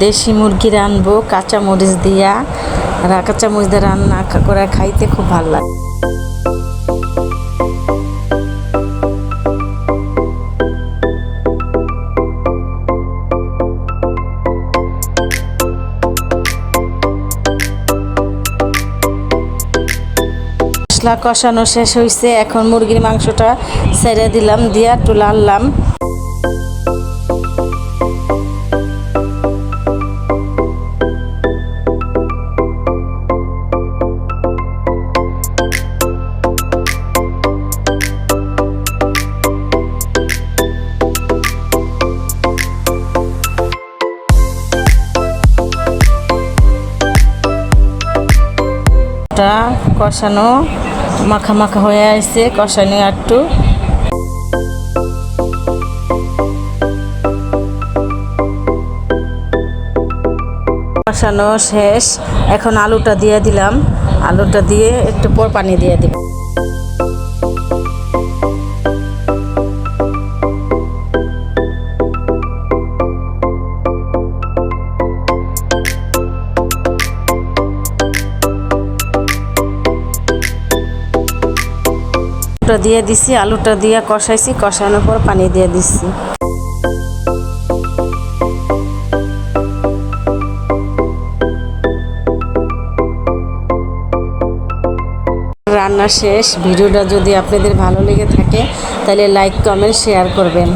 দেশি মুরগি রানবো কাঁচা মরিচ দিয়া। কাঁচা মরিচ দিয়ে রান্না করে খাইতে খুব ভালো লাগে। মশলা কষানো শেষ হয়েছে, এখন মুরগির মাংসটা ছেড়ে দিলাম, দিয়া একটু লাড়লাম। কষানো মাখা মাখা হয়ে আসছে, কষানো একটু কষানো শেষ। এখন আলুটা দিয়ে দিলাম, আলুটা দিয়ে একটু পর পানি দিয়ে দিব। আলুটা দিয়ে দিছি, আলুটা দিয়ে কষাইছি, কষানোর পর পানি দিয়ে দিচ্ছি। রান্না শেষ। ভিডিওটা যদি আপনাদের ভালো লেগে থাকে তাহলে লাইক কমেন্ট শেয়ার করবেন।